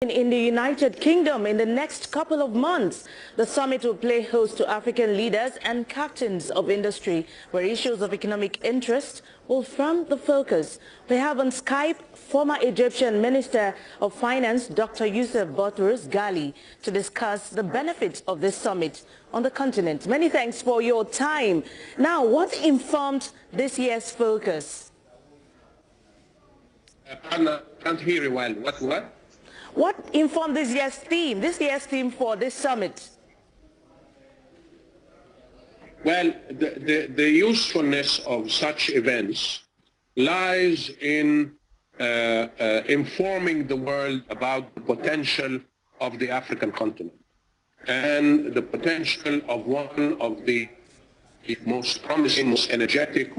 In the United Kingdom in the next couple of months. The summit will play host to African leaders and captains of industry, where issues of economic interest will form the focus. We have on Skype former Egyptian Minister of Finance, Dr. Youssef Ghali, to discuss the benefits of this summit on the continent. Many thanks for your time. Now, what informed this year's focus? I can't hear you well. What? What informed this year's theme for this summit? Well, the usefulness of such events lies in informing the world about the potential of the African continent and the potential of one of the most promising, most energetic,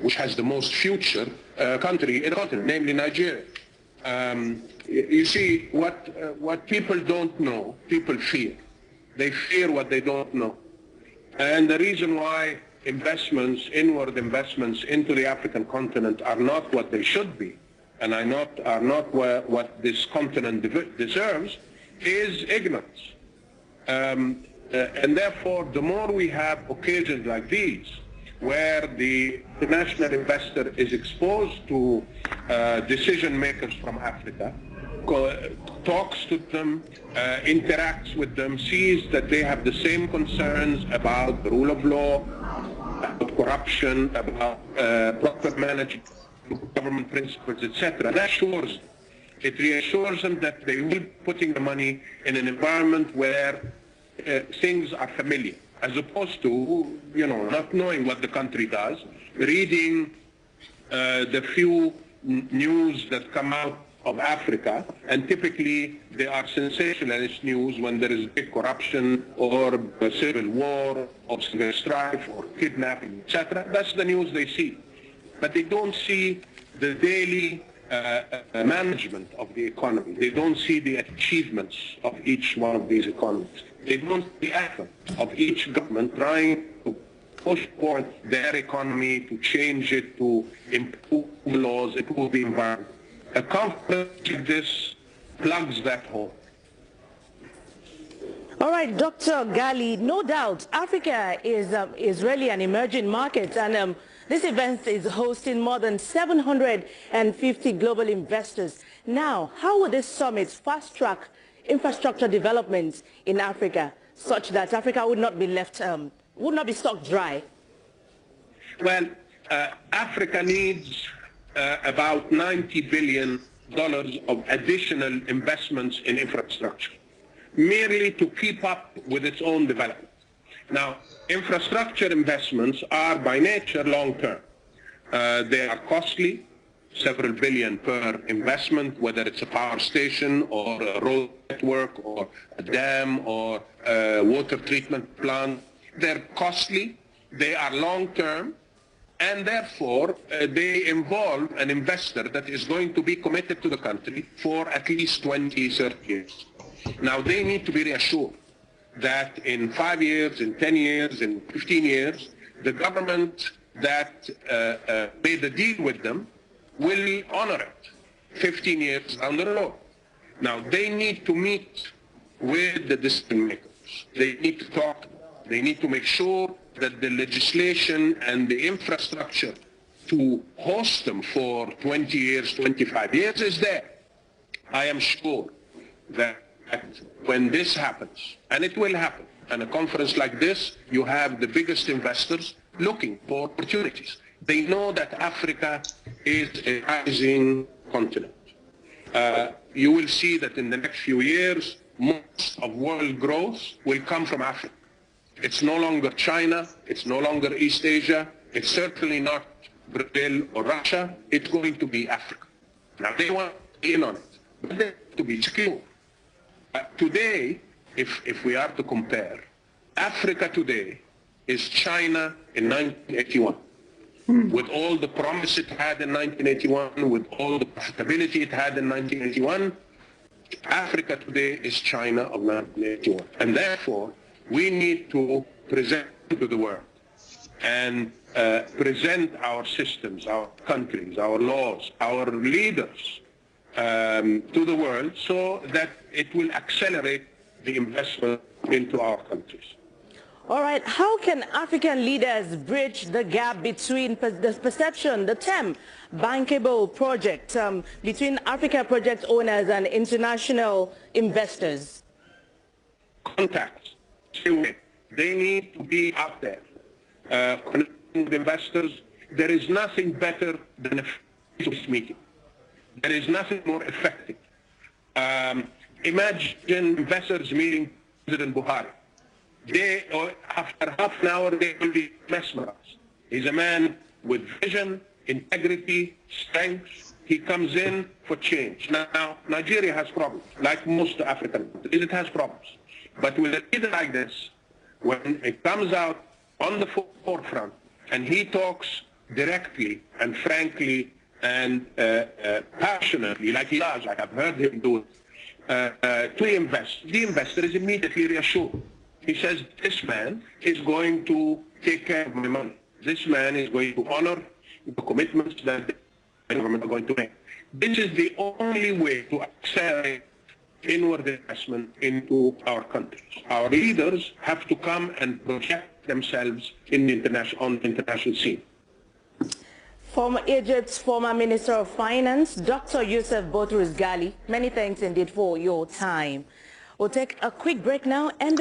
which has the most future country in the continent, namely Nigeria. You see, what people don't know, people fear. They fear what they don't know. And the reason why inward investments into the African continent are not what they should be, and are not what this continent deserves, is ignorance. And therefore, the more we have occasions like these, where the international investor is exposed to decision makers from Africa, talks to them, interacts with them, sees that they have the same concerns about the rule of law, about corruption, about proper management, government principles, etc. It reassures them that they will be putting the money in an environment where things are familiar, as opposed to, not knowing what the country does, reading the few news that come out of Africa, and typically they are sensationalist news when there is big corruption or a civil war or civil strife or kidnapping, etc. That's the news they see. But they don't see the daily management of the economy. They don't see the achievements of each one of these economies. They don't see the effort of each government trying to push forward their economy, to change it, to improve laws, improve the environment. A conference like this plugs that hole. All right, Dr. Ghali, no doubt Africa is really an emerging market, and this event is hosting more than 750 global investors. Now, how will this summit fast-track infrastructure developments in Africa, such that Africa would not be stuck dry? Well, Africa needs about $90 billion of additional investments in infrastructure, merely to keep up with its own development. Now, infrastructure investments are by nature long-term. They are costly, several billion per investment, whether it's a power station or a road network or a dam or a water treatment plant. They're costly, they are long-term, and therefore they involve an investor that is going to be committed to the country for at least 20, 30 years. Now, they need to be reassured that in 5 years, in 10 years, in 15 years, the government that made the deal with them will honor it 15 years down the road. Now, they need to meet with the decision makers. They need to talk. They need to make sure that the legislation and the infrastructure to host them for 20 years, 25 years is there. I am sure that when this happens, and it will happen, and a conference like this, you have the biggest investors looking for opportunities. They know that Africa is a rising continent. You will see that in the next few years, most of world growth will come from Africa. It's no longer China, it's no longer East Asia, it's certainly not Brazil or Russia, it's going to be Africa. Now, they want to be in on it, but they have to be secure. Today, if we are to compare, Africa today is China in 1981. With all the promise it had in 1981, with all the profitability it had in 1981, Africa today is China of 1981. And therefore, we need to present to the world and present our systems, our countries, our laws, our leaders to the world so that it will accelerate the investment into our countries. All right, how can African leaders bridge the gap between the perception, the TEM bankable project, between Africa project owners and international investors? Contacts. They need to be out there. Connecting with investors, there is nothing better than a face-to-face meeting. There is nothing more effective. Imagine investors meeting President Buhari. After half an hour, they will be mesmerized. He's a man with vision, integrity, strength. He comes in for change. Now, Nigeria has problems, like most African countries. It has problems. But with a leader like this, when it comes out on the forefront, and he talks directly and frankly and passionately, like he does, like I've heard him do it, to invest, the investor is immediately reassured. He says, this man is going to take care of my money. This man is going to honor the commitments that the government are going to make. This is the only way to accelerate inward investment into our countries. Our leaders have to come and project themselves in the on the international scene. Former Egypt's former Minister of Finance, Dr. Youssef Ghali, many thanks indeed for your time. We'll take a quick break now and